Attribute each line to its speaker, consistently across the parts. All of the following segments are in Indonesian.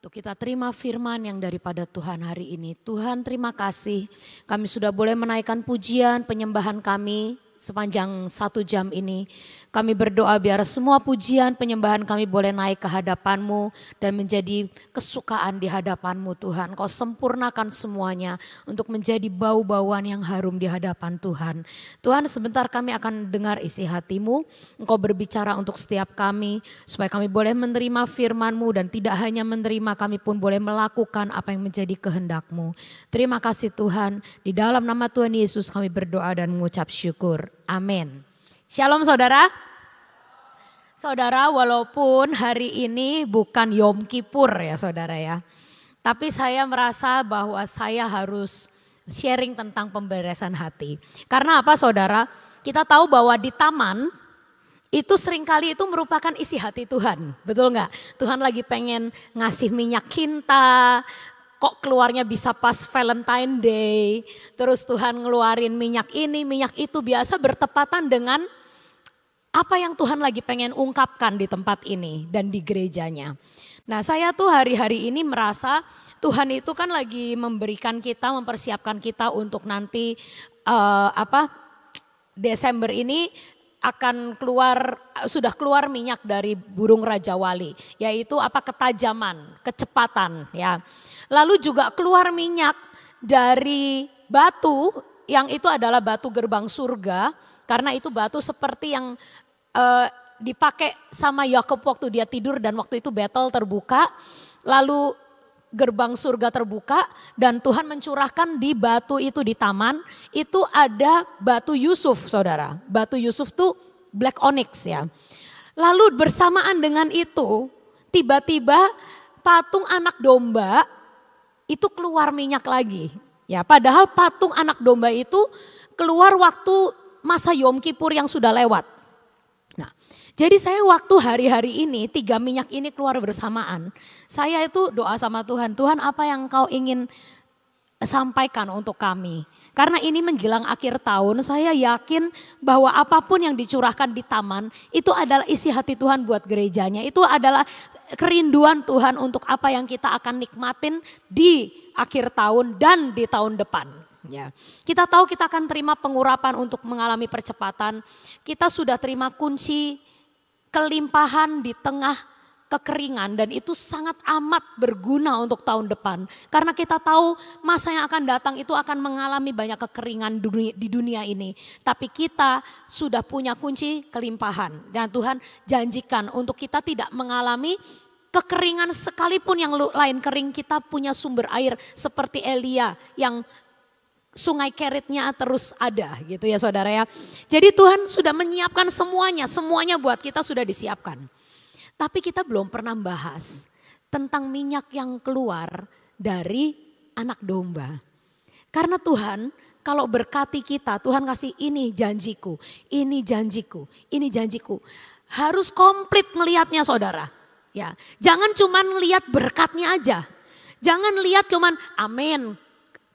Speaker 1: Untuk kita terima firman yang daripada Tuhan hari ini. Tuhan terima kasih kami sudah boleh menaikkan pujian penyembahan kami sepanjang 1 jam ini. Kami berdoa biar semua pujian penyembahan kami boleh naik ke hadapan-Mu dan menjadi kesukaan di hadapan-Mu Tuhan. Kau sempurnakan semuanya untuk menjadi bau-bauan yang harum di hadapan Tuhan. Tuhan sebentar kami akan dengar isi hati-Mu. Engkau berbicara untuk setiap kami supaya kami boleh menerima firman-Mu dan tidak hanya menerima, kami pun boleh melakukan apa yang menjadi kehendak-Mu. Terima kasih Tuhan, di dalam nama Tuhan Yesus kami berdoa dan mengucap syukur. Amin. Shalom saudara. Saudara, walaupun hari ini bukan Yom Kippur ya saudara ya. Tapi saya merasa bahwa saya harus sharing tentang pemberesan hati. Karena apa saudara? Kita tahu bahwa di taman itu seringkali itu merupakan isi hati Tuhan. Betul nggak? Tuhan lagi pengen ngasih minyak cinta. Kok keluarnya bisa pas Valentine Day. Terus Tuhan ngeluarin minyak ini, minyak itu, biasa bertepatan dengan apa yang Tuhan lagi pengen ungkapkan di tempat ini dan di gerejanya. Nah saya tuh hari-hari ini merasa Tuhan itu kan lagi memberikan kita, mempersiapkan kita untuk nanti Desember ini akan keluar, sudah keluar minyak dari burung Raja Wali, yaitu ketajaman, kecepatan ya. Lalu juga keluar minyak dari batu yang itu adalah batu gerbang surga, karena itu batu seperti yang dipakai sama Yakub waktu dia tidur dan waktu itu battle terbuka, lalu gerbang surga terbuka dan Tuhan mencurahkan di batu itu di taman, itu ada batu Yusuf saudara. Batu Yusuf tuh black onyx ya. Lalu bersamaan dengan itu tiba-tiba patung anak domba itu keluar minyak lagi. Ya, padahal patung anak domba itu keluar waktu masa Yom Kippur yang sudah lewat. Nah, jadi saya waktu hari-hari ini 3 minyak ini keluar bersamaan. Saya itu doa sama Tuhan, Tuhan apa yang Kau ingin sampaikan untuk kami. Karena ini menjelang akhir tahun, saya yakin bahwa apapun yang dicurahkan di taman itu adalah isi hati Tuhan buat gerejanya. Itu adalah kerinduan Tuhan untuk apa yang kita akan nikmatin di akhir tahun dan di tahun depan. Ya, kita tahu kita akan terima pengurapan untuk mengalami percepatan. Kita sudah terima kunci kelimpahan di tengah kekeringan dan itu sangat amat berguna untuk tahun depan. Karena kita tahu masa yang akan datang itu akan mengalami banyak kekeringan di dunia ini. Tapi kita sudah punya kunci kelimpahan dan Tuhan janjikan untuk kita tidak mengalami kekeringan sekalipun yang lain kering. Kita punya sumber air seperti Elia yang sungai Keritnya terus ada gitu ya saudara ya. Jadi Tuhan sudah menyiapkan semuanya buat kita sudah disiapkan. Tapi kita belum pernah bahas tentang minyak yang keluar dari anak domba. Karena Tuhan kalau berkati kita, Tuhan kasih ini janjiku, ini janjiku, ini janjiku. Harus komplit melihatnya saudara. Ya, jangan cuman lihat berkatnya aja. Jangan lihat cuman amin.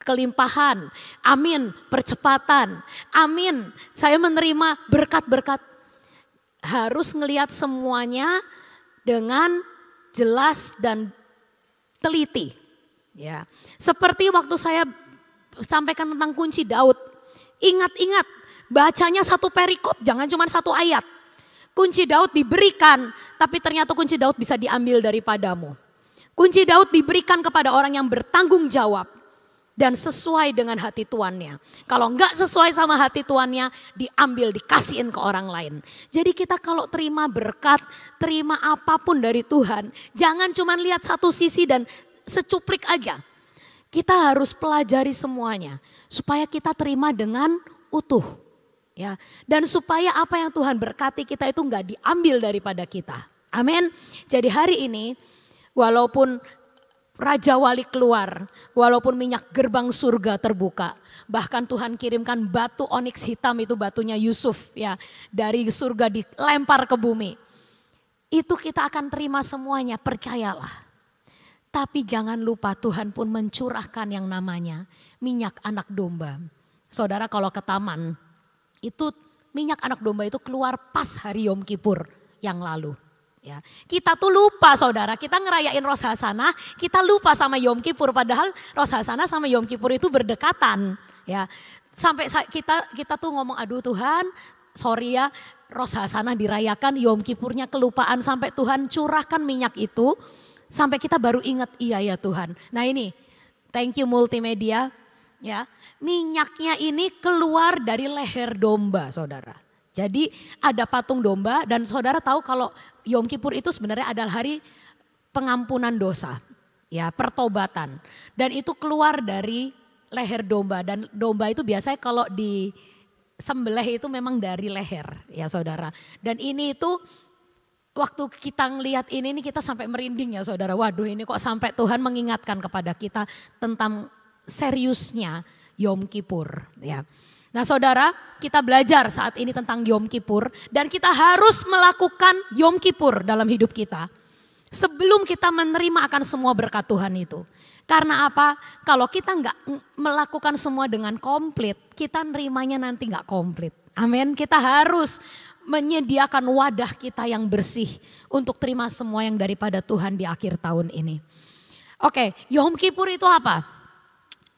Speaker 1: Kelimpahan, amin, percepatan, amin, saya menerima berkat-berkat. Harus ngelihat semuanya dengan jelas dan teliti. Ya, seperti waktu saya sampaikan tentang kunci Daud. Ingat-ingat, bacanya 1 perikop, jangan cuma 1 ayat. Kunci Daud diberikan, tapi ternyata kunci Daud bisa diambil daripadamu. Kunci Daud diberikan kepada orang yang bertanggung jawab. Dan sesuai dengan hati tuannya. Kalau enggak sesuai sama hati tuannya, diambil, dikasihin ke orang lain. Jadi kita kalau terima berkat, terima apapun dari Tuhan, jangan cuma lihat satu sisi dan secuplik aja. Kita harus pelajari semuanya, supaya kita terima dengan utuh. Ya, dan supaya apa yang Tuhan berkati kita itu enggak diambil daripada kita. Amin. Jadi hari ini, walaupun Raja Wali keluar, walaupun minyak gerbang surga terbuka. Bahkan Tuhan kirimkan batu onyx hitam, itu batunya Yusuf ya, dari surga dilempar ke bumi. Itu kita akan terima semuanya, percayalah. Tapi jangan lupa Tuhan pun mencurahkan yang namanya minyak anak domba. Saudara kalau ke taman, itu minyak anak domba itu keluar pas hari Yom Kippur yang lalu. Ya, kita tuh lupa saudara, kita ngerayain Rosh Hasanah, kita lupa sama Yom Kippur, padahal Rosh Hasanah sama Yom Kippur itu berdekatan. Ya, sampai kita tuh ngomong, aduh Tuhan, sorry ya, Rosh Hasanah dirayakan, Yom Kippurnya kelupaan, sampai Tuhan curahkan minyak itu, sampai kita baru ingat, iya ya Tuhan. Nah ini, thank you multimedia, ya, minyaknya ini keluar dari leher domba saudara. Jadi ada patung domba dan saudara tahu kalau Yom Kippur itu sebenarnya adalah hari pengampunan dosa, ya, pertobatan. Dan itu keluar dari leher domba, dan domba itu biasanya kalau disembelih itu memang dari leher, ya saudara. Dan ini itu waktu kita ngelihat ini kita sampai merinding ya saudara. Waduh, ini kok sampai Tuhan mengingatkan kepada kita tentang seriusnya Yom Kippur, ya. Nah saudara, kita belajar saat ini tentang Yom Kippur dan kita harus melakukan Yom Kippur dalam hidup kita sebelum kita menerima akan semua berkat Tuhan itu. Karena apa? Kalau kita nggak melakukan semua dengan komplit, kita nerimanya nanti nggak komplit. Amin. Kita harus menyediakan wadah kita yang bersih untuk terima semua yang daripada Tuhan di akhir tahun ini. Oke, Yom Kippur itu apa?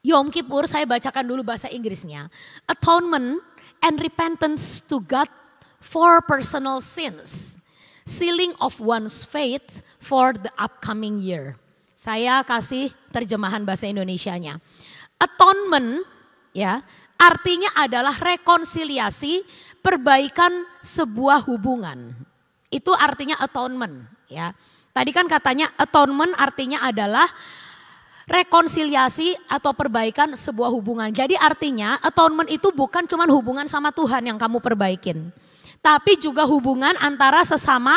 Speaker 1: Yom Kippur saya bacakan dulu bahasa Inggrisnya. Atonement and repentance to God for personal sins. Sealing of one's faith for the upcoming year. Saya kasih terjemahan bahasa Indonesianya. Atonement ya, artinya adalah rekonsiliasi, perbaikan sebuah hubungan. Itu artinya atonement ya. Tadi kan katanya atonement artinya adalah rekonsiliasi atau perbaikan sebuah hubungan. Jadi artinya atonement itu bukan cuma hubungan sama Tuhan yang kamu perbaikin. Tapi juga hubungan antara sesama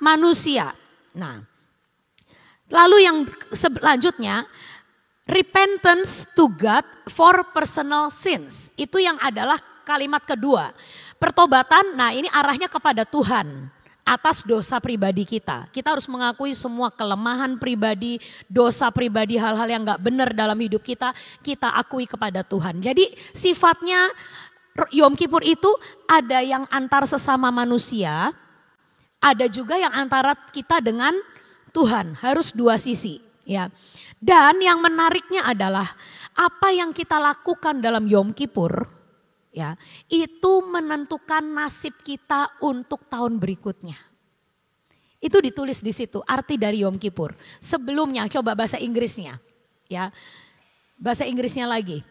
Speaker 1: manusia. Nah, lalu yang selanjutnya, repentance to God for personal sins. Itu yang adalah kalimat kedua. Pertobatan, nah ini arahnya kepada Tuhan. Atas dosa pribadi kita. Kita harus mengakui semua kelemahan pribadi, dosa pribadi, hal-hal yang gak benar dalam hidup kita, kita akui kepada Tuhan. Jadi sifatnya Yom Kippur itu ada yang antar sesama manusia, ada juga yang antara kita dengan Tuhan, harus dua sisi. Ya. Dan yang menariknya adalah apa yang kita lakukan dalam Yom Kippur, ya, itu menentukan nasib kita untuk tahun berikutnya. Itu ditulis di situ arti dari Yom Kippur. Sebelumnya coba bahasa Inggrisnya, ya, bahasa Inggrisnya lagi.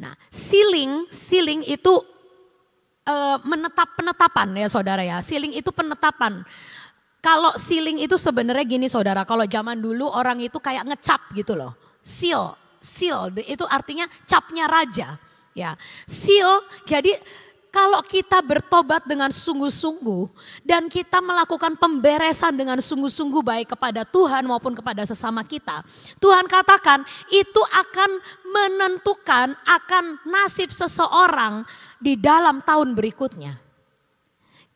Speaker 1: Nah, sealing itu penetapan ya saudara ya. Sealing itu penetapan. Kalau sealing itu sebenarnya gini saudara, kalau zaman dulu orang itu kayak ngecap gitu loh. Seal itu artinya capnya raja. Ya, seal, jadi kalau kita bertobat dengan sungguh-sungguh dan kita melakukan pemberesan dengan sungguh-sungguh baik kepada Tuhan maupun kepada sesama kita. Tuhan katakan itu akan menentukan akan nasib seseorang di dalam tahun berikutnya.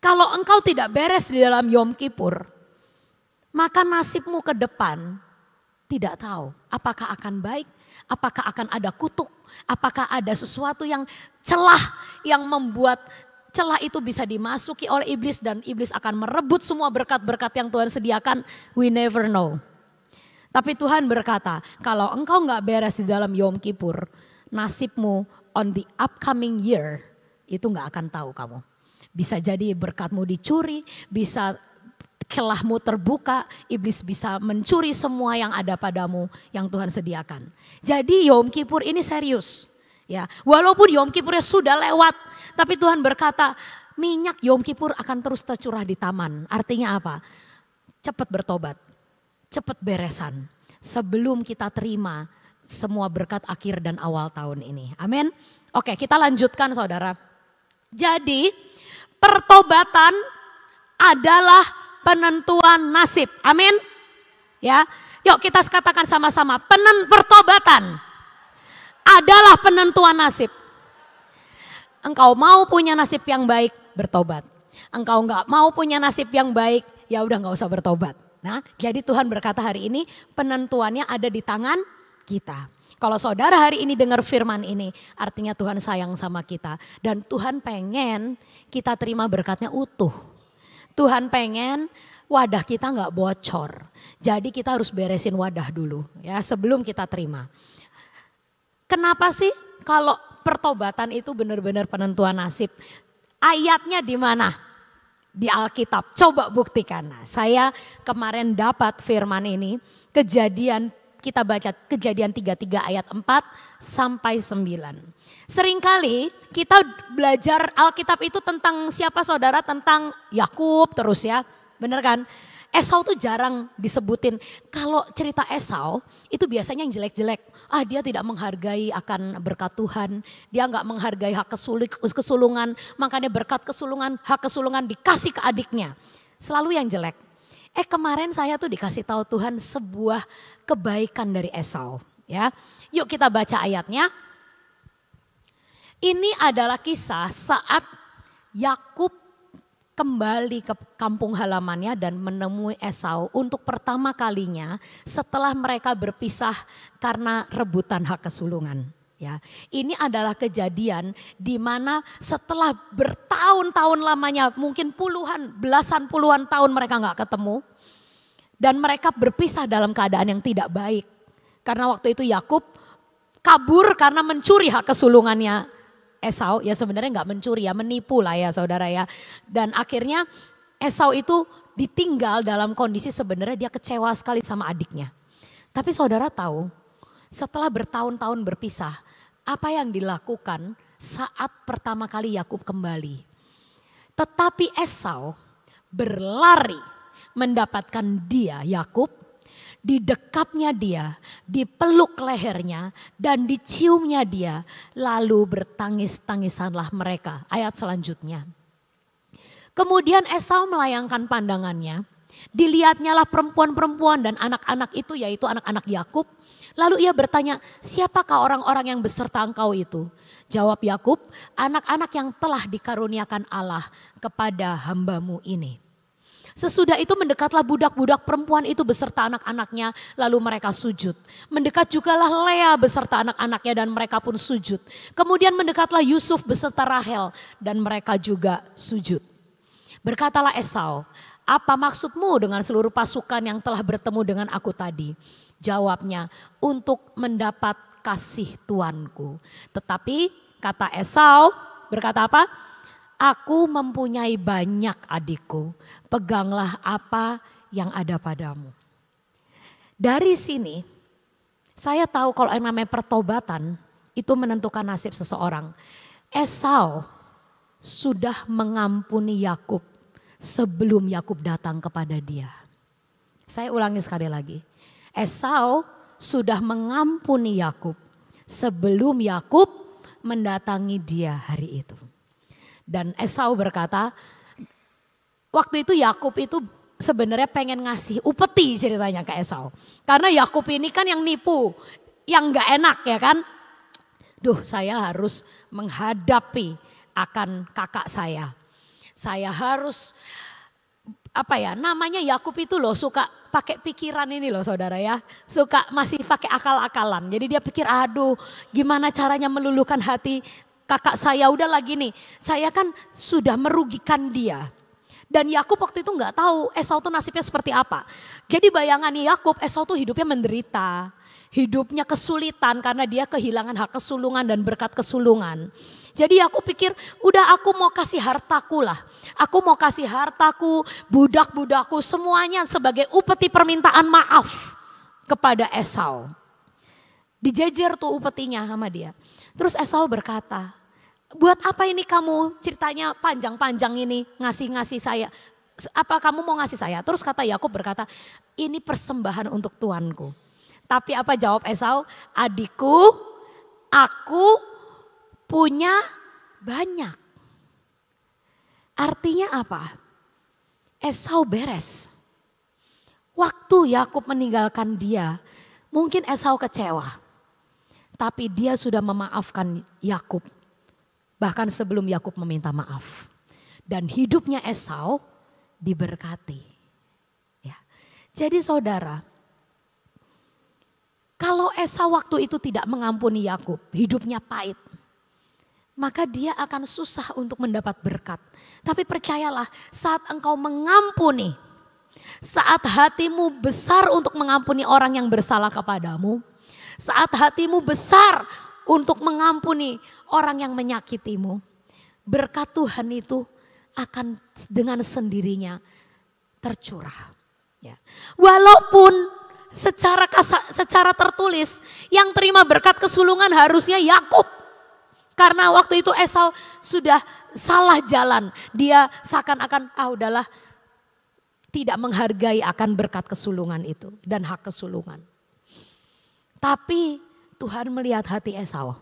Speaker 1: Kalau engkau tidak beres di dalam Yom Kippur, maka nasibmu ke depan tidak tahu apakah akan baik, apakah akan ada kutuk, apakah ada sesuatu yang celah yang membuat celah itu bisa dimasuki oleh iblis dan iblis akan merebut semua berkat-berkat yang Tuhan sediakan. We never know. Tapi Tuhan berkata, kalau engkau gak beres di dalam Yom Kippur, nasibmu on the upcoming year itu gak akan tahu kamu. Bisa jadi berkatmu dicuri, bisa celahmu terbuka, iblis bisa mencuri semua yang ada padamu yang Tuhan sediakan. Jadi Yom Kippur ini serius. Ya, walaupun Yom Kippurnya sudah lewat, tapi Tuhan berkata minyak Yom Kippur akan terus tercurah di taman. Artinya apa? Cepat bertobat, cepat beresan sebelum kita terima semua berkat akhir dan awal tahun ini. Amin. Oke, kita lanjutkan saudara. Jadi pertobatan adalah penentuan nasib. Amin. Ya, yuk kita katakan sama-sama, pertobatan adalah penentuan nasib. Engkau mau punya nasib yang baik, bertobat. Engkau enggak mau punya nasib yang baik, ya udah enggak usah bertobat. Nah, jadi Tuhan berkata hari ini penentuannya ada di tangan kita. Kalau saudara hari ini dengar firman ini, artinya Tuhan sayang sama kita. Dan Tuhan pengen kita terima berkatnya utuh. Tuhan pengen wadah kita nggak bocor. Jadi kita harus beresin wadah dulu ya sebelum kita terima. Kenapa sih kalau pertobatan itu benar-benar penentuan nasib? Ayatnya di mana? Di Alkitab. Coba buktikan. Nah, saya kemarin dapat firman ini, Kejadian, kita baca Kejadian 33 ayat 4 sampai 9. Seringkali kita belajar Alkitab itu tentang siapa saudara? Tentang Yakub terus ya. Bener kan? Esau tuh jarang disebutin. Kalau cerita Esau itu biasanya yang jelek-jelek. Dia tidak menghargai akan berkat Tuhan. Dia nggak menghargai hak kesulungan. Makanya berkat kesulungan, hak kesulungan dikasih ke adiknya. Selalu yang jelek. Kemarin saya tuh dikasih tahu Tuhan sebuah kebaikan dari Esau. Ya, yuk kita baca ayatnya. Ini adalah kisah saat Yakub kembali ke kampung halamannya dan menemui Esau untuk pertama kalinya setelah mereka berpisah karena rebutan hak kesulungan. Ya, ini adalah kejadian di mana setelah bertahun-tahun lamanya, mungkin belasan puluhan tahun mereka nggak ketemu dan mereka berpisah dalam keadaan yang tidak baik. Karena waktu itu Yakub kabur karena mencuri hak kesulungannya Esau, ya sebenarnya nggak mencuri ya, menipu lah ya saudara ya. Dan akhirnya Esau itu ditinggal dalam kondisi sebenarnya dia kecewa sekali sama adiknya. Tapi saudara tahu setelah bertahun-tahun berpisah, apa yang dilakukan saat pertama kali Yakub kembali. Tetapi Esau berlari mendapatkan dia Yakub, didekapnya dia, dipeluk lehernya dan diciumnya dia. Lalu bertangis-tangisanlah mereka. Ayat selanjutnya. Kemudian Esau melayangkan pandangannya. Dilihatnyalah perempuan-perempuan dan anak-anak itu, yaitu anak-anak Yakub. Lalu ia bertanya, siapakah orang-orang yang beserta engkau itu? Jawab Yakub, anak-anak yang telah dikaruniakan Allah kepada hambamu ini. Sesudah itu mendekatlah budak-budak perempuan itu beserta anak-anaknya, lalu mereka sujud. Mendekat jugalah Lea beserta anak-anaknya dan mereka pun sujud. Kemudian mendekatlah Yusuf beserta Rahel dan mereka juga sujud. Berkatalah Esau, apa maksudmu dengan seluruh pasukan yang telah bertemu dengan aku tadi? Jawabnya, untuk mendapat kasih tuanku. Tetapi kata Esau, berkata apa? Aku mempunyai banyak adikku, peganglah apa yang ada padamu. Dari sini saya tahu kalau yang namanya pertobatan itu menentukan nasib seseorang. Esau sudah mengampuni Yakub sebelum Yakub datang kepada dia. Saya ulangi sekali lagi. Esau sudah mengampuni Yakub sebelum Yakub mendatangi dia hari itu. Dan Esau berkata, waktu itu Yakub itu sebenarnya pengen ngasih upeti ceritanya ke Esau. Karena Yakub ini kan yang nipu, yang gak enak ya kan. Duh, saya harus menghadapi akan kakak saya. Saya harus namanya Yakub itu loh suka pakai pikiran ini loh saudara ya. Suka masih pakai akal-akalan. Jadi dia pikir aduh gimana caranya meluluhkan hati kakak saya. Udah lagi nih saya kan sudah merugikan dia. Dan Yakub waktu itu nggak tahu Esau tuh nasibnya seperti apa. Jadi bayangannya Yakub, Esau tuh hidupnya menderita. Hidupnya kesulitan karena dia kehilangan hak kesulungan dan berkat kesulungan. Jadi aku pikir udah aku mau kasih hartaku lah. Aku mau kasih hartaku, budak-budakku semuanya sebagai upeti permintaan maaf kepada Esau. Dijejer tuh upetinya sama dia. Terus Esau berkata, buat apa ini kamu ceritanya panjang-panjang ini ngasih-ngasih saya. Apa kamu mau ngasih saya? Terus kata Yakub berkata, ini persembahan untuk tuanku. Tapi apa jawab Esau? Adikku, aku punya banyak. Artinya apa? Esau beres. Waktu Yakub meninggalkan dia, mungkin Esau kecewa. Tapi dia sudah memaafkan Yakub. Bahkan sebelum Yakub meminta maaf. Dan hidupnya Esau diberkati. Ya. Jadi saudara, kalau Esau waktu itu tidak mengampuni Yakub, hidupnya pahit. maka dia akan susah untuk mendapat berkat. Tapi percayalah, saat engkau mengampuni, saat hatimu besar untuk mengampuni orang yang bersalah kepadamu, saat hatimu besar untuk mengampuni orang yang menyakitimu, berkat Tuhan itu akan dengan sendirinya tercurah. Ya. Walaupun secara tertulis yang terima berkat kesulungan harusnya Yakub. Karena waktu itu Esau sudah salah jalan. Dia seakan-akan udahlah, tidak menghargai akan berkat kesulungan itu dan hak kesulungan. Tapi Tuhan melihat hati Esau.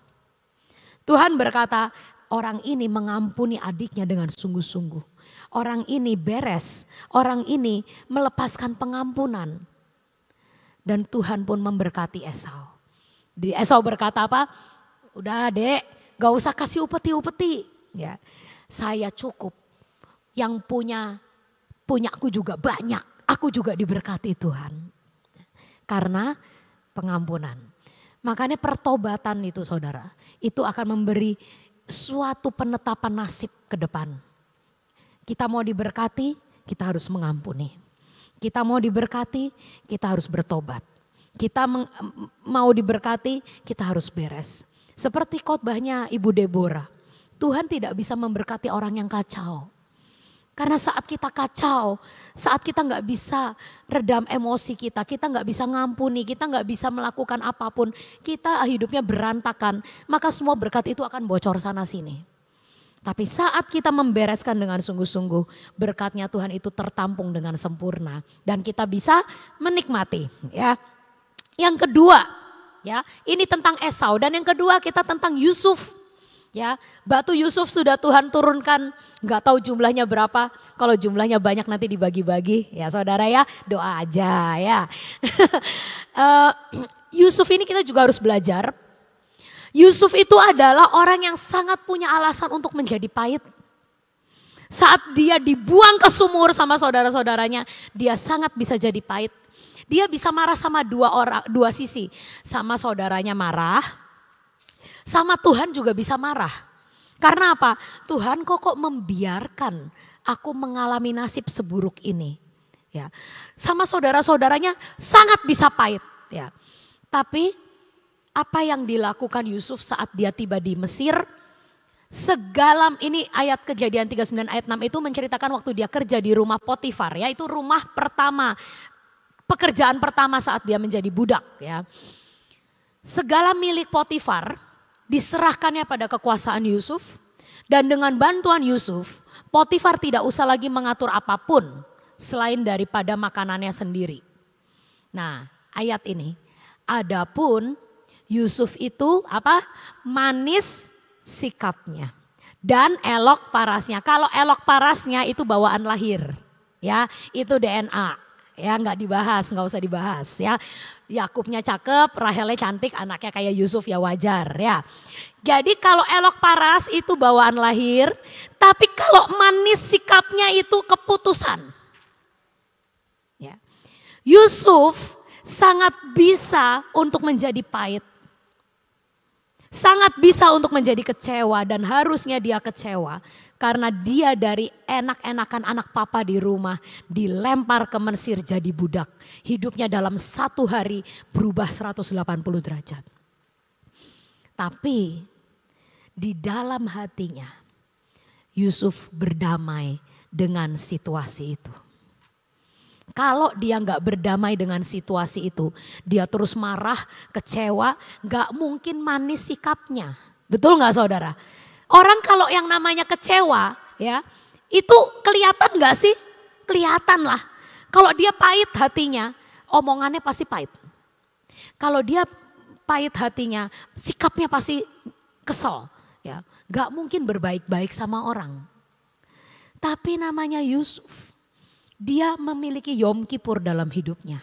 Speaker 1: Tuhan berkata, orang ini mengampuni adiknya dengan sungguh-sungguh. Orang ini beres, orang ini melepaskan pengampunan. Dan Tuhan pun memberkati Esau. Esau berkata apa? Udah dek, gak usah kasih upeti-upeti. Ya, saya cukup. Yang punyaku juga banyak. Aku juga diberkati Tuhan. Karena pengampunan. Makanya pertobatan itu saudara, itu akan memberi suatu penetapan nasib ke depan. Kita mau diberkati, kita harus mengampuni. Kita mau diberkati, kita harus bertobat. Kita mau diberkati, kita harus beres. Seperti khotbahnya Ibu Deborah. Tuhan tidak bisa memberkati orang yang kacau. Karena saat kita kacau, saat kita nggak bisa redam emosi kita nggak bisa ngampuni, kita nggak bisa melakukan apapun, kita hidupnya berantakan, maka semua berkat itu akan bocor sana sini. Tapi saat kita membereskan dengan sungguh-sungguh, berkatnya Tuhan itu tertampung dengan sempurna dan kita bisa menikmati. Ya, yang kedua, ya ini tentang Esau dan yang kedua kita tentang Yusuf. Ya, batu Yusuf sudah Tuhan turunkan, nggak tahu jumlahnya berapa. Kalau jumlahnya banyak nanti dibagi-bagi, ya saudara ya, doa aja ya. Yusuf ini kita juga harus belajar. Yusuf itu adalah orang yang sangat punya alasan untuk menjadi pahit. Saat dia dibuang ke sumur sama saudara-saudaranya, dia sangat bisa jadi pahit. Dia bisa marah sama dua sisi, sama saudaranya marah. Sama Tuhan juga bisa marah. Karena apa? Tuhan kok membiarkan aku mengalami nasib seburuk ini. Ya. Sama saudara-saudaranya sangat bisa pahit. Ya. Tapi apa yang dilakukan Yusuf saat dia tiba di Mesir? Ini ayat Kejadian 39 ayat 6 itu menceritakan waktu dia kerja di rumah Potifar. Ya, itu rumah pertama, pekerjaan pertama saat dia menjadi budak. Ya. Segala milik Potifar diserahkannya pada kekuasaan Yusuf dan dengan bantuan Yusuf, Potifar tidak usah lagi mengatur apapun selain daripada makanannya sendiri. Nah, ayat ini, adapun Yusuf itu manis sikapnya dan elok parasnya. Kalau elok parasnya itu bawaan lahir, ya itu DNA. Ya nggak dibahas, nggak usah dibahas ya. Yakubnya cakep, Rahelnya cantik, anaknya kayak Yusuf ya wajar ya. Jadi kalau elok paras itu bawaan lahir, tapi kalau manis sikapnya itu keputusan. Ya. Yusuf sangat bisa untuk menjadi pahit. Sangat bisa untuk menjadi kecewa dan harusnya dia kecewa. Karena dia dari enak-enakan anak papa di rumah dilempar ke Mesir jadi budak. Hidupnya dalam satu hari berubah 180 derajat. Tapi di dalam hatinya Yusuf berdamai dengan situasi itu. Kalau dia nggak berdamai dengan situasi itu, dia terus marah, kecewa, nggak mungkin manis sikapnya. Betul nggak saudara? Orang kalau yang namanya kecewa, ya itu kelihatan nggak sih? Kelihatan lah. Kalau dia pahit hatinya, omongannya pasti pahit. Kalau dia pahit hatinya, sikapnya pasti kesel. Ya, nggak mungkin berbaik-baik sama orang. Tapi namanya Yusuf. Dia memiliki Yom Kippur dalam hidupnya.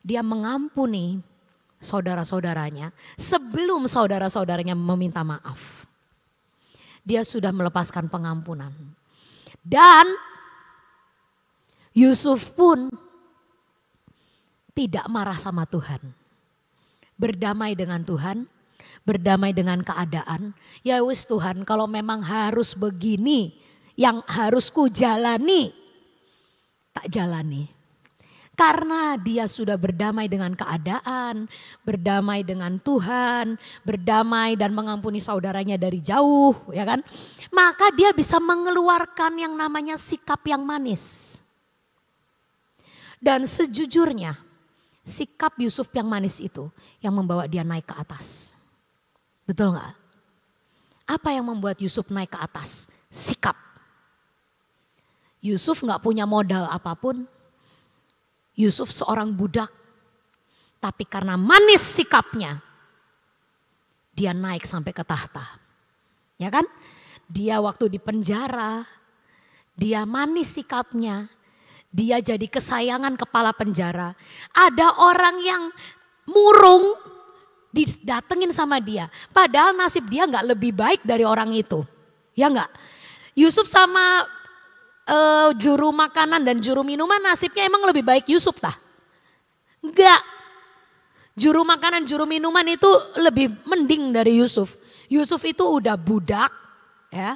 Speaker 1: Dia mengampuni saudara-saudaranya sebelum saudara-saudaranya meminta maaf. Dia sudah melepaskan pengampunan. Dan Yusuf pun tidak marah sama Tuhan. Berdamai dengan Tuhan, berdamai dengan keadaan. Ya wis Tuhan, kalau memang harus begini, yang harus ku jalani, tak jalani. Karena dia sudah berdamai dengan keadaan, berdamai dengan Tuhan, berdamai dan mengampuni saudaranya dari jauh, ya kan? Maka dia bisa mengeluarkan yang namanya sikap yang manis. Dan sejujurnya, sikap Yusuf yang manis itu yang membawa dia naik ke atas. Betul nggak? Apa yang membuat Yusuf naik ke atas? Sikap. Yusuf nggak punya modal apapun. Yusuf seorang budak, tapi karena manis sikapnya, dia naik sampai ke tahta. Ya kan? Dia waktu di penjara, dia manis sikapnya, dia jadi kesayangan kepala penjara. Ada orang yang murung, didatengin sama dia. Padahal nasib dia nggak lebih baik dari orang itu. Ya nggak? Yusuf sama juru makanan dan juru minuman nasibnya emang lebih baik Yusuf tah? Enggak. Juru makanan, juru minuman itu lebih mending dari Yusuf. Yusuf itu udah budak ya.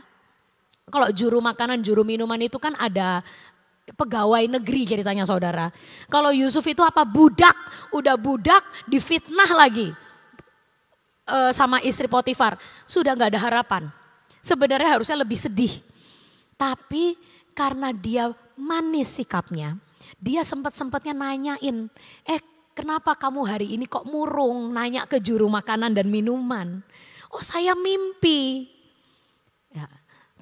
Speaker 1: Kalau juru makanan, juru minuman itu kan ada pegawai negeri ceritanya saudara. Kalau Yusuf itu apa? Budak, udah budak difitnah lagi sama istri Potifar. Sudah gak ada harapan. Sebenarnya harusnya lebih sedih. Tapi karena dia manis sikapnya, dia sempat-sempatnya nanyain, kenapa kamu hari ini kok murung, nanya ke juru makanan dan minuman. Oh saya mimpi. Ya.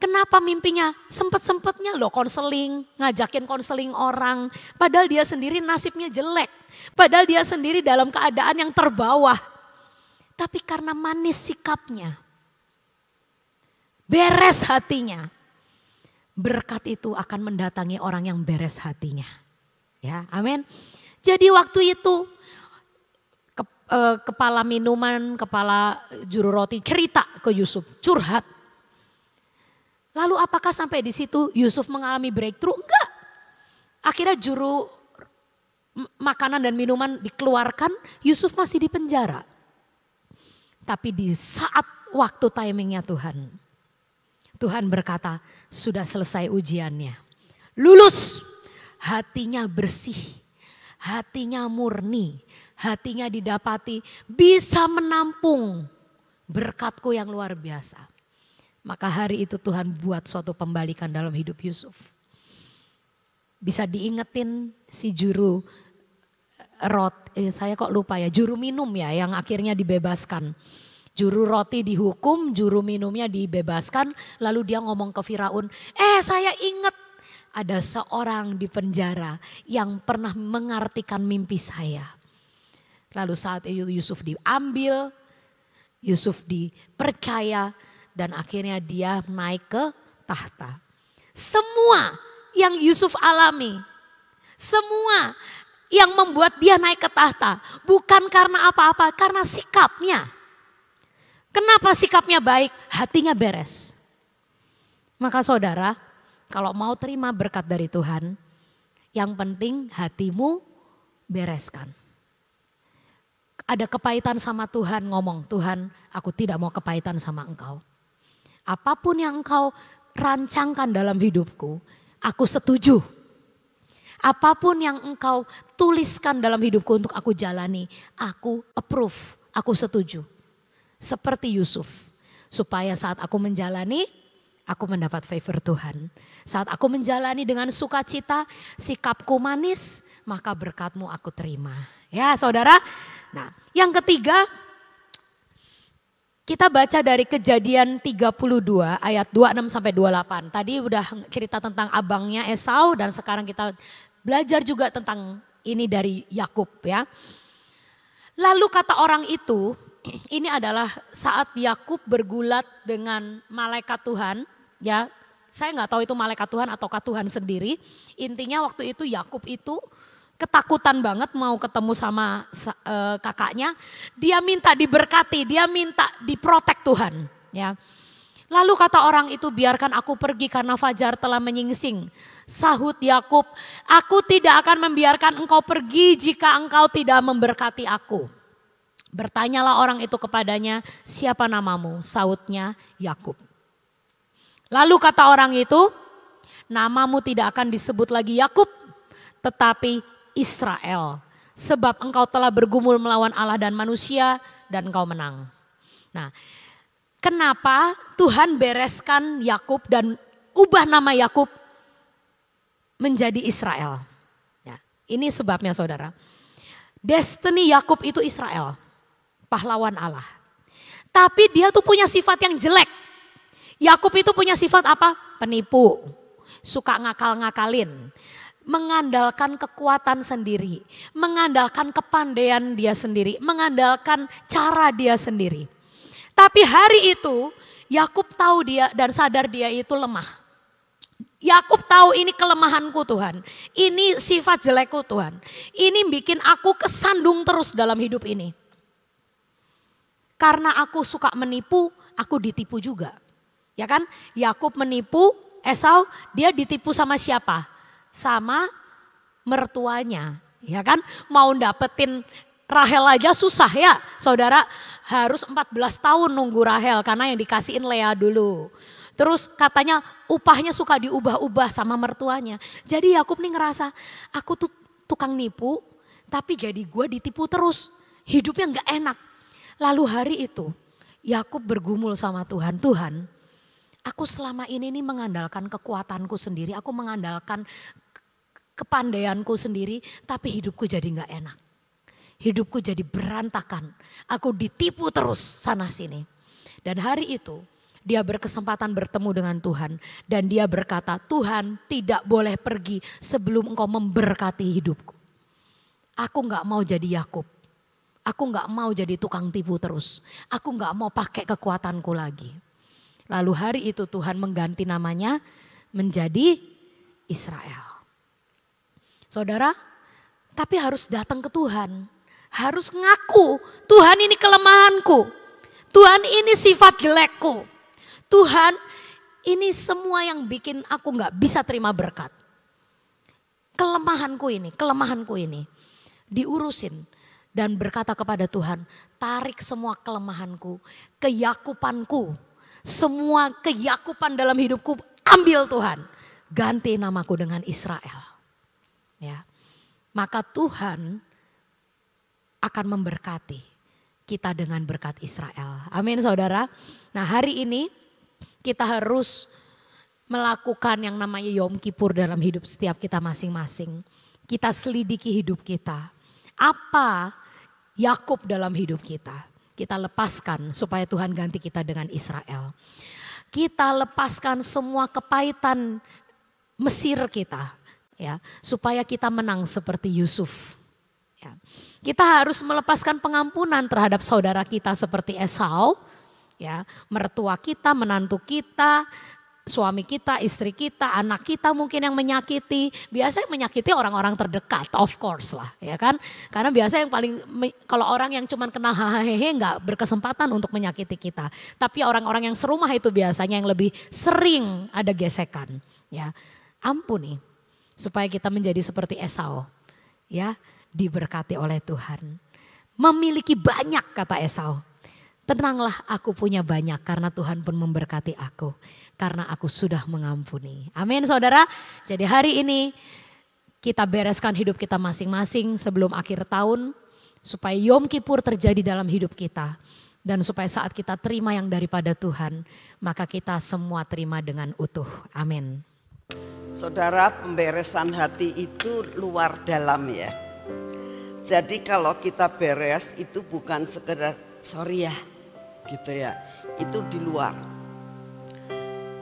Speaker 1: Kenapa mimpinya? Sempet-sempetnya loh konseling, ngajakin konseling orang. Padahal dia sendiri nasibnya jelek. Padahal dia sendiri dalam keadaan yang terbawah. Tapi karena manis sikapnya, beres hatinya. Berkat itu akan mendatangi orang yang beres hatinya. Ya, amin. Jadi waktu itu kepala minuman, kepala juru roti cerita ke Yusuf, curhat. Lalu apakah sampai di situ Yusuf mengalami breakthrough? Enggak. Akhirnya juru makanan dan minuman dikeluarkan, Yusuf masih di penjara. Tapi di saat waktu timingnya Tuhan berkata, sudah selesai ujiannya. Lulus, hatinya bersih, hatinya murni, hatinya didapati bisa menampung berkatku yang luar biasa. Maka hari itu Tuhan buat suatu pembalikan dalam hidup Yusuf. Bisa diingetin si juru saya kok lupa ya, juru minum ya yang akhirnya dibebaskan. Juru roti dihukum, juru minumnya dibebaskan. Lalu dia ngomong ke Firaun, saya ingat ada seorang di penjara yang pernah mengartikan mimpi saya. Lalu saat itu Yusuf diambil, Yusuf dipercaya dan akhirnya dia naik ke tahta. Semua yang Yusuf alami, semua yang membuat dia naik ke tahta bukan karena apa-apa, karena sikapnya. Kenapa sikapnya baik? Hatinya beres. Maka saudara, kalau mau terima berkat dari Tuhan, yang penting hatimu bereskan. Ada kepahitan sama Tuhan, ngomong, Tuhan aku tidak mau kepahitan sama engkau. Apapun yang engkau rancangkan dalam hidupku, aku setuju. Apapun yang engkau tuliskan dalam hidupku untuk aku jalani, aku approve, aku setuju. Seperti Yusuf, supaya saat aku menjalani, aku mendapat favor Tuhan. Saat aku menjalani dengan sukacita, sikapku manis, maka berkatmu aku terima. Ya saudara, nah yang ketiga, kita baca dari Kejadian 32 ayat 26 sampai 28. Tadi udah cerita tentang abangnya Esau dan sekarang kita belajar juga tentang ini dari Yakub ya. Lalu kata orang itu, ini adalah saat Yakub bergulat dengan malaikat Tuhan, ya. Saya nggak tahu itu malaikat Tuhan ataukah Tuhan sendiri. Intinya waktu itu Yakub itu ketakutan banget mau ketemu sama kakaknya. Dia minta diberkati, dia minta diprotek Tuhan, ya. Lalu kata orang itu, biarkan aku pergi karena fajar telah menyingsing. Sahut Yakub, aku tidak akan membiarkan engkau pergi jika engkau tidak memberkati aku. Bertanyalah orang itu kepadanya, siapa namamu? Sautnya, Yakub. Lalu kata orang itu, namamu tidak akan disebut lagi Yakub, tetapi Israel. Sebab engkau telah bergumul melawan Allah dan manusia dan engkau menang. Nah, kenapa Tuhan bereskan Yakub dan ubah nama Yakub menjadi Israel? Ya, ini sebabnya saudara. Destiny Yakub itu Israel, pahlawan Allah. Tapi dia tuh punya sifat yang jelek. Yakub itu punya sifat apa? Penipu, suka ngakal-ngakalin, mengandalkan kekuatan sendiri, mengandalkan kepandaian dia sendiri, mengandalkan cara dia sendiri. Tapi hari itu Yakub tahu dia dan sadar dia itu lemah. Yakub tahu ini kelemahanku Tuhan, ini sifat jelekku Tuhan, ini bikin aku kesandung terus dalam hidup ini. Karena aku suka menipu, aku ditipu juga. Ya kan? Yakub menipu Esau, dia ditipu sama siapa? Sama mertuanya. Ya kan? Mau dapetin Rahel aja susah ya saudara. Harus 14 tahun nunggu Rahel karena yang dikasihin Lea dulu. Terus katanya upahnya suka diubah-ubah sama mertuanya. Jadi Yakub nih ngerasa aku tuh tukang nipu tapi jadi gue ditipu terus. Hidupnya gak enak. Lalu hari itu Yakub bergumul sama Tuhan. Tuhan, aku selama ini nih mengandalkan kekuatanku sendiri. Aku mengandalkan kepandaianku sendiri. Tapi hidupku jadi gak enak. Hidupku jadi berantakan. Aku ditipu terus sana sini. Dan hari itu dia berkesempatan bertemu dengan Tuhan. Dan dia berkata, Tuhan tidak boleh pergi sebelum engkau memberkati hidupku. Aku gak mau jadi Yakub. Aku gak mau jadi tukang tipu terus. Aku gak mau pakai kekuatanku lagi. Lalu hari itu Tuhan mengganti namanya menjadi Israel. Saudara, tapi harus datang ke Tuhan. Harus ngaku, Tuhan ini kelemahanku. Tuhan ini sifat jelekku. Tuhan ini semua yang bikin aku gak bisa terima berkat. Kelemahanku ini. Diurusin. Dan berkata kepada Tuhan, tarik semua kelemahanku, keyakupanku. Semua keyakupan dalam hidupku ambil Tuhan. Ganti namaku dengan Israel. Ya. Maka Tuhan akan memberkati kita dengan berkat Israel. Amin saudara. Nah hari ini kita harus melakukan yang namanya Yom Kippur dalam hidup setiap kita masing-masing. Kita selidiki hidup kita. Apa Yakub dalam hidup kita? Kita lepaskan supaya Tuhan ganti kita dengan Israel. Kita lepaskan semua kepahitan Mesir kita. Ya, supaya kita menang seperti Yusuf. Ya. Kita harus melepaskan pengampunan terhadap saudara kita seperti Esau. Ya, mertua kita, menantu kita, suami kita, istri kita, anak kita mungkin yang menyakiti. Biasanya menyakiti orang-orang terdekat, of course lah, ya kan? Karena biasa yang paling, kalau orang yang cuman kenal hahehe nggak berkesempatan untuk menyakiti kita. Tapi orang-orang yang serumah itu biasanya yang lebih sering ada gesekan. Ya, ampuni supaya kita menjadi seperti Esau, ya, diberkati oleh Tuhan. Memiliki banyak kata Esau. Tenanglah aku punya banyak karena Tuhan pun memberkati aku. Karena aku sudah mengampuni. Amin saudara. Jadi hari ini kita bereskan hidup kita masing-masing sebelum akhir tahun. Supaya Yom Kippur terjadi dalam hidup kita. Dan supaya saat kita terima yang daripada Tuhan. Maka kita semua terima dengan utuh. Amin.
Speaker 2: Saudara, pemberesan hati itu luar dalam ya. Jadi kalau kita beres itu bukan sekedar sorry ya gitu ya. Itu di luar.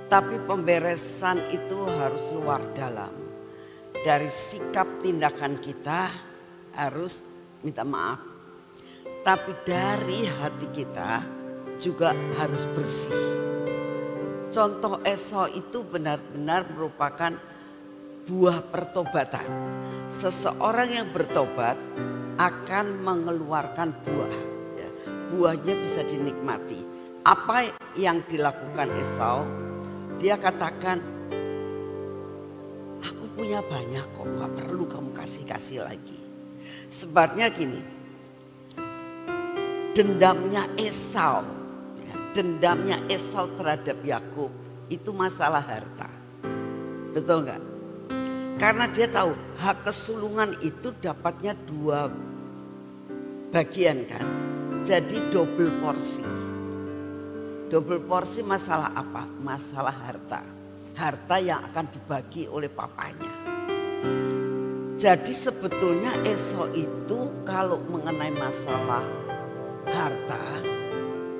Speaker 2: Tapi pemberesan itu harus luar dalam. Dari sikap tindakan kita harus minta maaf. Tapi dari hati kita juga harus bersih. Contoh Esau itu benar-benar merupakan buah pertobatan. Seseorang yang bertobat akan mengeluarkan buah. Ya, buahnya bisa dinikmati. Apa yang dilakukan Esau? Dia katakan, aku punya banyak kok, gak perlu kamu kasih-kasih lagi. Sebabnya gini, dendamnya Esau, ya, dendamnya Esau terhadap Yakub itu masalah harta. Betul nggak? Karena dia tahu hak kesulungan itu dapatnya 2 bagian kan. Jadi double porsi. Double porsi masalah apa? Masalah harta. Harta yang akan dibagi oleh papanya. Jadi sebetulnya Esau itu kalau mengenai masalah harta,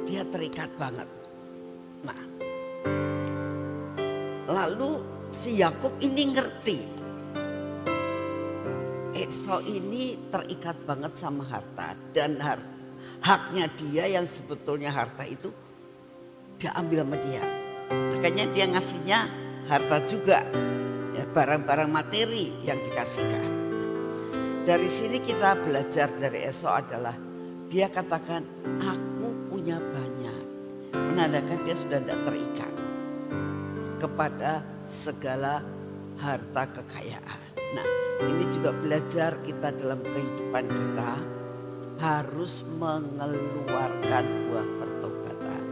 Speaker 2: dia terikat banget. Nah, lalu si Yakub ini ngerti. Esau ini terikat banget sama harta. Dan haknya dia yang sebetulnya harta itu dia ambil sama dia. Makanya dia ngasihnya harta juga, ya, barang-barang materi yang dikasihkan. Dari sini kita belajar dari Esau adalah dia katakan aku punya banyak, menandakan dia sudah tidak terikat kepada segala harta kekayaan. Nah, ini juga belajar kita dalam kehidupan kita harus mengeluarkan buah pertobatan.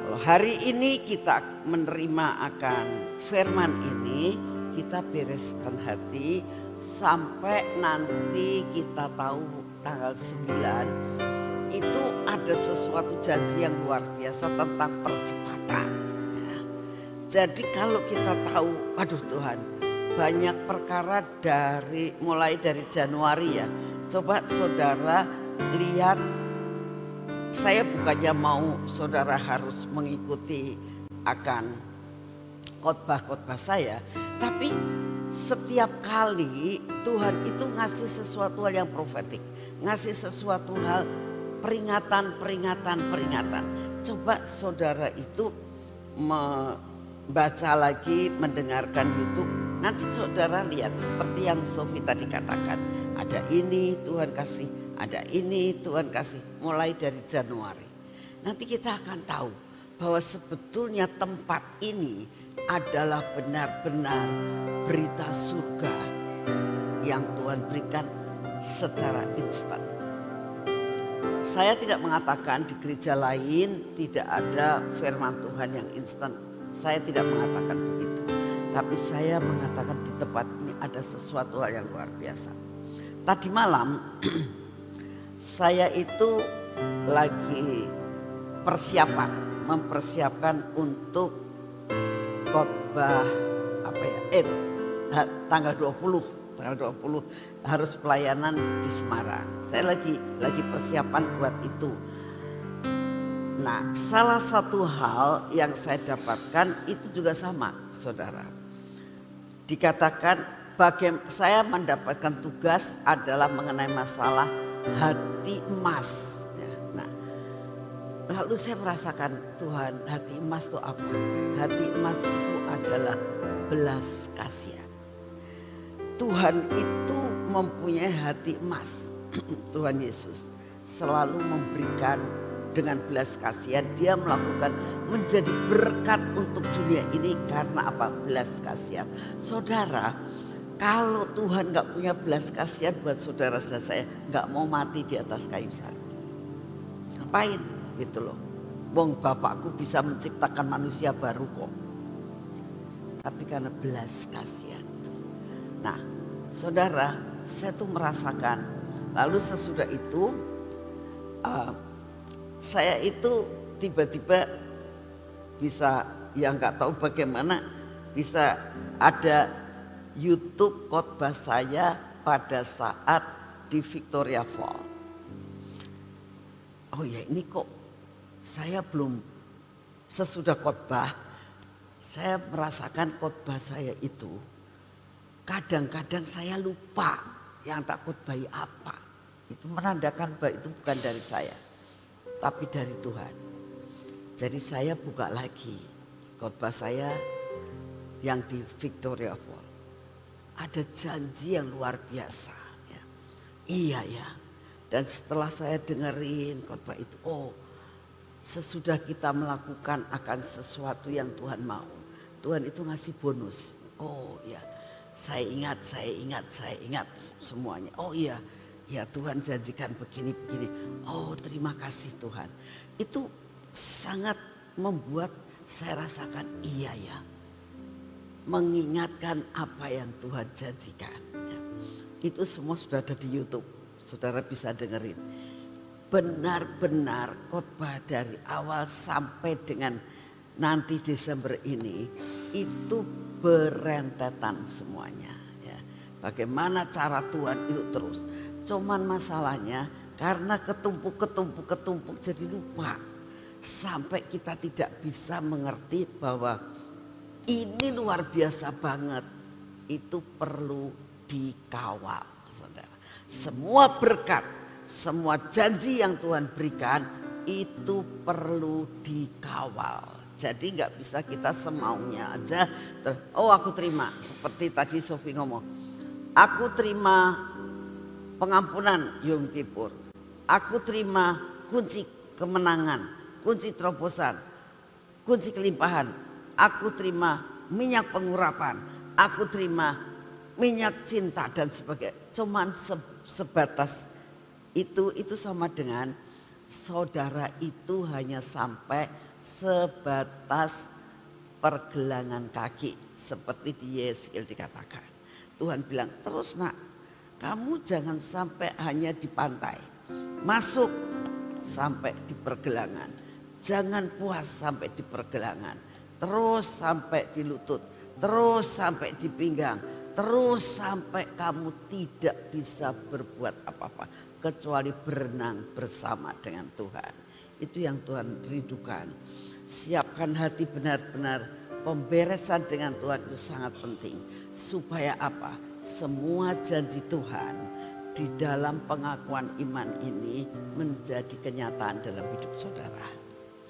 Speaker 2: Kalau hari ini kita menerima akan firman ini, kita bereskan hati sampai nanti kita tahu tanggal 9 itu ada sesuatu janji yang luar biasa tentang percepatan. Ya. Jadi kalau kita tahu, aduh Tuhan, banyak perkara mulai dari Januari ya. Coba saudara lihat, saya bukannya mau saudara harus mengikuti akan khotbah-khotbah saya, tapi setiap kali Tuhan itu ngasih sesuatu hal yang profetik, ngasih sesuatu hal peringatan. Coba saudara itu membaca lagi, mendengarkan YouTube, nanti saudara lihat seperti yang Sofi tadi katakan, ada ini Tuhan kasih, ada ini Tuhan kasih, mulai dari Januari. Nanti kita akan tahu bahwa sebetulnya tempat ini adalah benar-benar berita surga yang Tuhan berikan secara instan. Saya tidak mengatakan di gereja lain tidak ada firman Tuhan yang instan. Saya tidak mengatakan begitu. Tapi saya mengatakan di tempat ini ada sesuatu hal yang luar biasa. Tadi malam saya itu lagi mempersiapkan untuk khotbah tanggal 20 harus pelayanan di Semarang. Saya lagi persiapan buat itu. Nah, salah satu hal yang saya dapatkan itu juga sama, saudara. Dikatakan saya mendapatkan tugas adalah mengenai masalah hati emas. Nah, lalu saya merasakan Tuhan, hati emas itu apa? Hati emas itu adalah belas kasihan. Tuhan itu mempunyai hati emas. Tuhan Yesus selalu memberikan dengan belas kasihan. Dia melakukan menjadi berkat untuk dunia ini karena apa? Belas kasihan. Saudara, kalau Tuhan gak punya belas kasihan buat saudara dan saya, gak mau mati di atas kayu salib. Ngapain gitu loh. Wong Bapakku bisa menciptakan manusia baru kok. Tapi karena belas kasihan. Nah, saudara, saya tuh merasakan. Lalu sesudah itu saya itu tiba-tiba bisa, yang gak tahu bagaimana bisa ada YouTube khotbah saya pada saat di Victoria Falls. Oh ya, ini kok saya belum sesudah khotbah, saya merasakan khotbah saya itu kadang-kadang saya lupa yang tak khotbahi apa. Itu menandakan bahwa itu bukan dari saya, tapi dari Tuhan. Jadi saya buka lagi khotbah saya yang di Victoria Falls. Ada janji yang luar biasa. Ya. Iya ya. Dan setelah saya dengerin khotbah itu, oh sesudah kita melakukan akan sesuatu yang Tuhan mau, Tuhan itu ngasih bonus. Oh ya, saya ingat semuanya. Oh iya, Ya Tuhan janjikan begini-begini. Oh terima kasih Tuhan. Itu sangat membuat saya rasakan iya ya. Mengingatkan apa yang Tuhan janjikan. Ya. Itu semua sudah ada di YouTube. Saudara bisa dengerin. Benar-benar khotbah dari awal sampai dengan nanti Desember ini. Itu berentetan semuanya. Ya. Bagaimana cara Tuhan itu terus. Cuman masalahnya karena ketumpuk jadi lupa. Sampai kita tidak bisa mengerti bahwa ini luar biasa banget. Itu perlu dikawal. Saudara. Semua berkat, semua janji yang Tuhan berikan itu perlu dikawal. Jadi gak bisa kita semaunya aja. Oh aku terima. Seperti tadi Sofi ngomong. Aku terima pengampunan Yom Kippur. Aku terima kunci kemenangan, kunci terobosan, kunci kelimpahan. Aku terima minyak pengurapan. Aku terima minyak cinta dan sebagainya. Cuman sebatas itu sama dengan saudara itu hanya sampai sebatas pergelangan kaki. Seperti di Yeskiel dikatakan. Tuhan bilang terus nak. Kamu jangan sampai hanya di pantai. Masuk sampai di pergelangan. Jangan puas sampai di pergelangan. Terus sampai di lutut. Terus sampai di pinggang. Terus sampai kamu tidak bisa berbuat apa-apa. Kecuali berenang bersama dengan Tuhan. Itu yang Tuhan rindukan. Siapkan hati benar-benar. Pemberesan dengan Tuhan itu sangat penting. Supaya apa? Semua janji Tuhan di dalam pengakuan iman ini menjadi kenyataan dalam hidup saudara.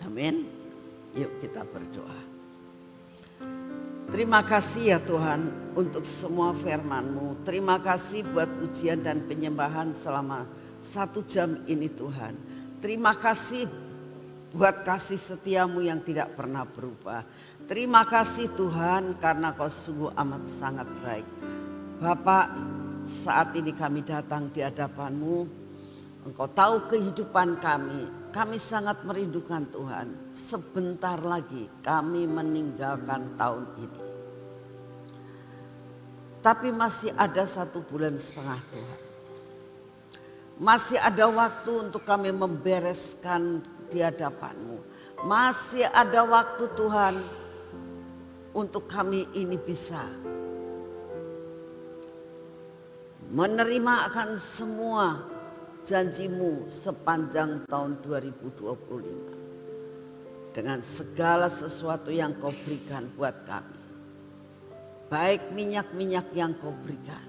Speaker 2: Amin. Yuk kita berdoa. Terima kasih ya Tuhan untuk semua firman-Mu. Terima kasih buat ujian dan penyembahan selama 1 jam ini Tuhan. Terima kasih buat kasih setiamu yang tidak pernah berubah. Terima kasih Tuhan karena Kau sungguh amat sangat baik. Bapak, saat ini kami datang di hadapan-Mu. Engkau tahu kehidupan kami. Kami sangat merindukan Tuhan. Sebentar lagi kami meninggalkan tahun ini. Tapi masih ada 1,5 bulan Tuhan. Masih ada waktu untuk kami membereskan di hadapan-Mu. Masih ada waktu Tuhan untuk kami ini bisa menerima akan semua janji-Mu sepanjang tahun 2025. Dengan segala sesuatu yang Kau berikan buat kami. Baik minyak-minyak yang Kau berikan.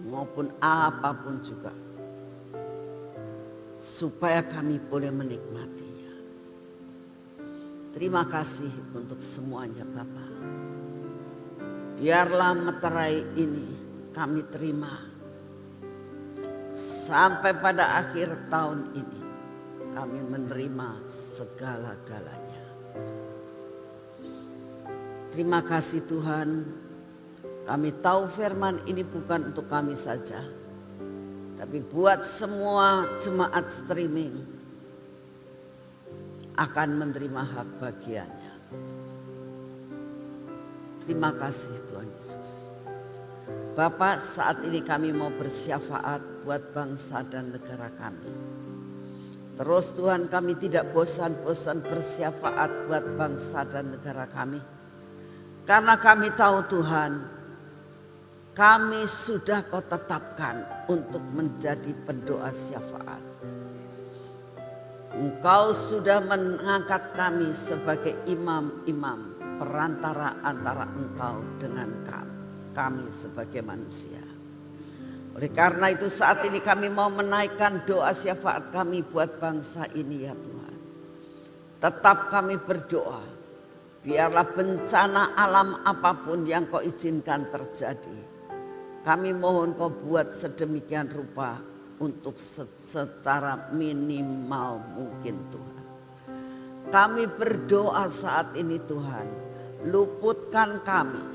Speaker 2: Maupun apapun juga. Supaya kami boleh menikmatinya. Terima kasih untuk semuanya Bapa. Biarlah meterai ini kami terima sampai pada akhir tahun ini kami menerima segala-galanya. Terima kasih Tuhan, kami tahu firman ini bukan untuk kami saja, tapi buat semua jemaat streaming akan menerima hak bagiannya. Terima kasih Tuhan Yesus. Bapak, saat ini kami mau bersyafaat buat bangsa dan negara kami. Terus Tuhan, kami tidak bosan-bosan bersyafaat buat bangsa dan negara kami. Karena kami tahu Tuhan, kami sudah Kau tetapkan untuk menjadi pendoa syafaat. Engkau sudah mengangkat kami sebagai imam-imam perantara antara Engkau dengan kami sebagai manusia. Oleh karena itu saat ini kami mau menaikkan doa syafaat kami buat bangsa ini ya Tuhan. Tetap kami berdoa. Biarlah bencana alam apapun yang Kau izinkan terjadi. Kami mohon Kau buat sedemikian rupa untuk secara minimal mungkin Tuhan. Kami berdoa saat ini Tuhan. Luputkan kami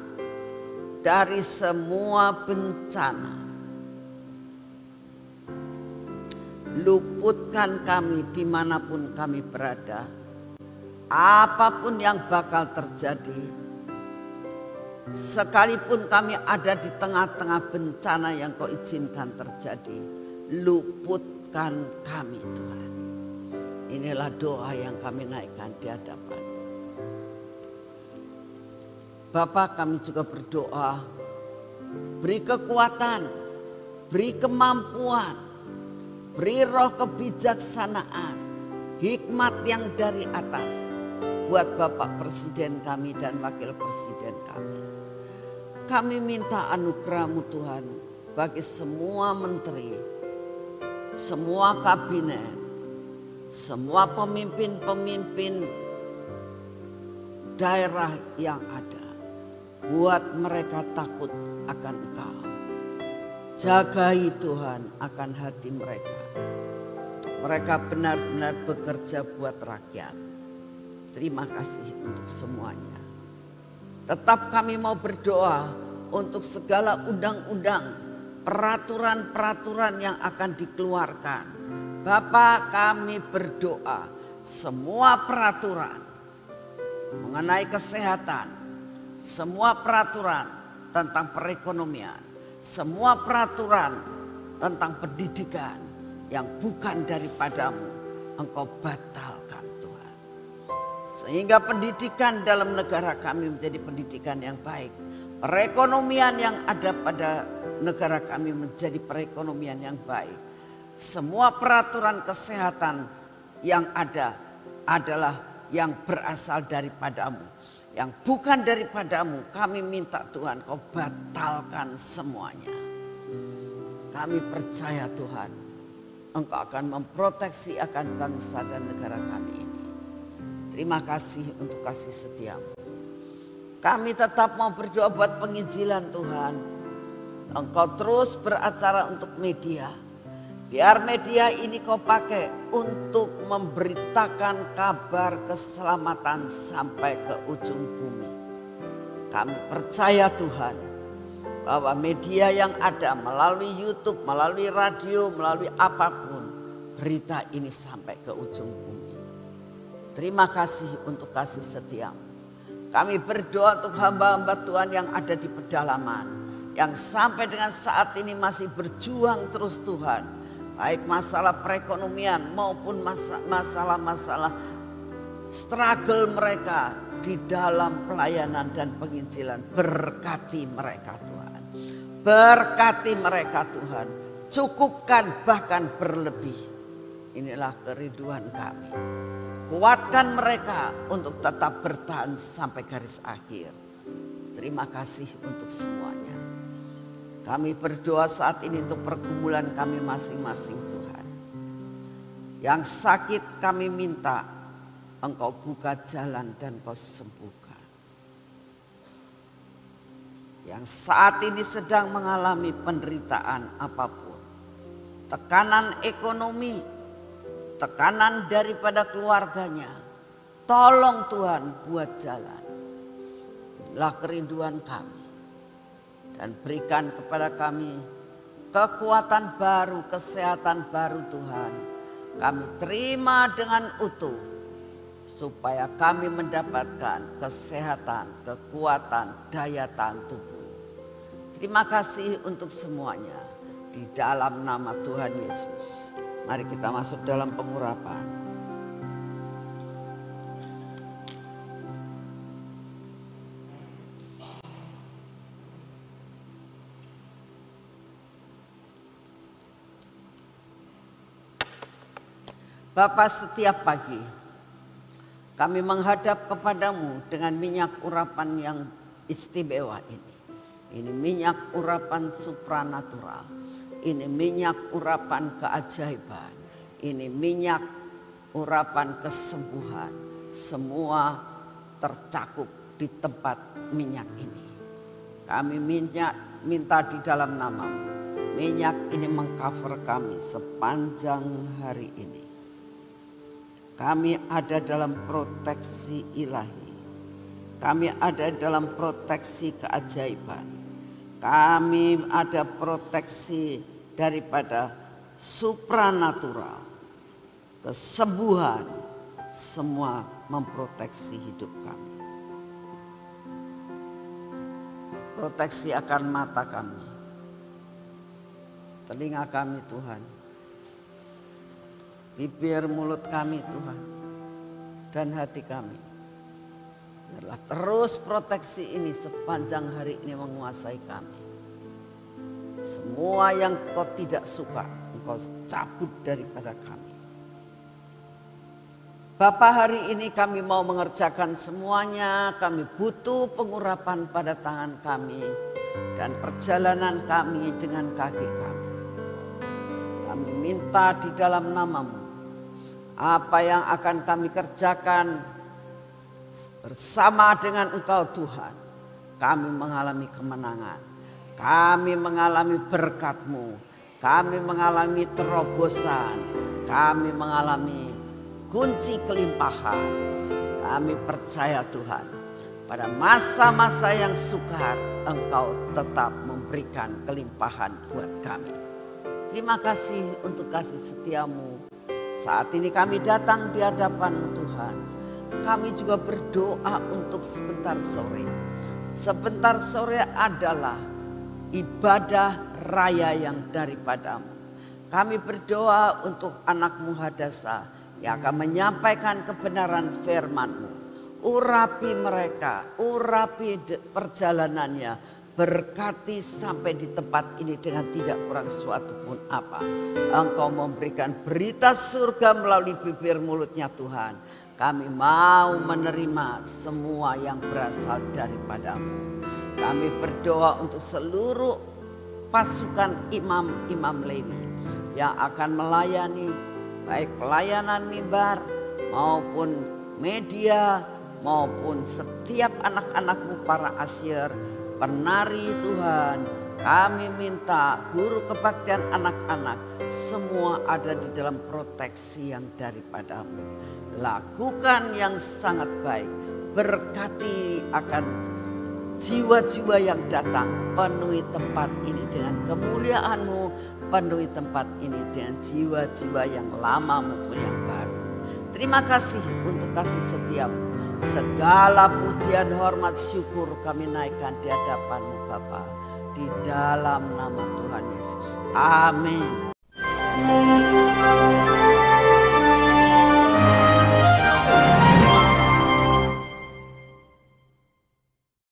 Speaker 2: dari semua bencana. luputkan kami dimanapun kami berada. Apapun yang bakal terjadi, sekalipun kami ada di tengah-tengah bencana yang Kau izinkan terjadi, luputkan kami Tuhan. Inilah doa yang kami naikkan di hadapan Bapa. Kami juga berdoa, beri kekuatan, beri kemampuan, beri roh kebijaksanaan, hikmat yang dari atas buat Bapak Presiden kami dan Wakil Presiden kami. Kami minta anugerah-Mu Tuhan bagi semua menteri, semua kabinet, semua pemimpin-pemimpin daerah yang ada. Buat mereka takut akan Engkau. Jagai Tuhan akan hati mereka. Mereka benar-benar bekerja buat rakyat. Terima kasih untuk semuanya. Tetap kami mau berdoa untuk segala undang-undang, peraturan-peraturan yang akan dikeluarkan. Bapa, kami berdoa semua peraturan mengenai kesehatan, semua peraturan tentang perekonomian, semua peraturan tentang pendidikan yang bukan daripadamu, Engkau batalkan Tuhan. Sehingga pendidikan dalam negara kami menjadi pendidikan yang baik. Perekonomian yang ada pada negara kami menjadi perekonomian yang baik. Semua peraturan kesehatan yang ada adalah yang berasal daripadamu. Yang bukan daripadamu, kami minta Tuhan Kau batalkan semuanya. Kami percaya Tuhan, Engkau akan memproteksi akan bangsa dan negara kami ini. Terima kasih untuk kasih setia-Mu. Kami tetap mau berdoa buat penginjilan Tuhan. Engkau terus beracara untuk media. Biar media ini Kau pakai untuk memberitakan kabar keselamatan sampai ke ujung bumi. Kami percaya Tuhan bahwa media yang ada melalui YouTube, melalui radio, melalui apapun, berita ini sampai ke ujung bumi. Terima kasih untuk kasih setia-Mu. Kami berdoa untuk hamba-hamba Tuhan yang ada di pedalaman, yang sampai dengan saat ini masih berjuang terus Tuhan. Baik masalah perekonomian maupun masalah-masalah struggle mereka di dalam pelayanan dan penginjilan. Berkati mereka Tuhan. Berkati mereka Tuhan. Cukupkan bahkan berlebih. Inilah kerinduan kami. Kuatkan mereka untuk tetap bertahan sampai garis akhir. Terima kasih untuk semuanya. Kami berdoa saat ini untuk pergumulan kami masing-masing Tuhan. Yang sakit kami minta Engkau buka jalan dan Kau sembuhkan. Yang saat ini sedang mengalami penderitaan apapun, tekanan ekonomi, tekanan daripada keluarganya, tolong Tuhan buat jalan. Inilah kerinduan kami. Dan berikan kepada kami kekuatan baru, kesehatan baru Tuhan. Kami terima dengan utuh. Supaya kami mendapatkan kesehatan, kekuatan, daya tahan tubuh. Terima kasih untuk semuanya. Di dalam nama Tuhan Yesus. Mari kita masuk dalam pengurapan. Bapa, setiap pagi kami menghadap kepadamu dengan minyak urapan yang istimewa ini. Ini minyak urapan supranatural. Ini minyak urapan keajaiban. Ini minyak urapan kesembuhan. Semua tercakup di tempat minyak ini. Kami minta di dalam namamu. Minyak ini mengcover kami sepanjang hari ini. Kami ada dalam proteksi ilahi. Kami ada dalam proteksi keajaiban. Kami ada proteksi daripada supranatural, kesembuhan, semua memproteksi hidup kami. Proteksi akan mata kami, telinga kami Tuhan, bibir mulut kami Tuhan, dan hati kami. Biarlah terus proteksi ini sepanjang hari ini menguasai kami. Semua yang Kau tidak suka, Engkau cabut daripada kami. Bapa, hari ini kami mau mengerjakan semuanya. Kami butuh pengurapan pada tangan kami dan perjalanan kami dengan kaki kami. Kami minta di dalam nama-Mu, apa yang akan kami kerjakan bersama dengan Engkau Tuhan, kami mengalami kemenangan, kami mengalami berkat-Mu, kami mengalami terobosan, kami mengalami kunci kelimpahan. Kami percaya Tuhan, pada masa-masa yang sukar Engkau tetap memberikan kelimpahan buat kami. Terima kasih untuk kasih setia-Mu. Saat ini kami datang di hadapan-Mu Tuhan. Kami juga berdoa untuk sebentar sore. Sebentar sore adalah ibadah raya yang daripada-Mu. Kami berdoa untuk anak-Mu Hadasa yang akan menyampaikan kebenaran firman-Mu. Urapi mereka, urapi perjalanannya, berkati sampai di tempat ini dengan tidak kurang suatu pun apa. Engkau memberikan berita surga melalui bibir mulutnya Tuhan. Kami mau menerima semua yang berasal daripada-Mu. Kami berdoa untuk seluruh pasukan imam-imam Lewi yang akan melayani, baik pelayanan mimbar maupun media maupun setiap anak-anak-Mu para asyir, penari Tuhan. Kami minta guru kebaktian anak-anak semua ada di dalam proteksi yang daripada-Mu. Lakukan yang sangat baik, berkati akan jiwa-jiwa yang datang, penuhi tempat ini dengan kemuliaan-Mu, penuhi tempat ini dengan jiwa-jiwa yang lama maupun yang baru. Terima kasih untuk kasih setia-Mu. Segala pujian, hormat, syukur kami naikkan di hadapan-Mu Bapa, di dalam nama Tuhan Yesus. Amin.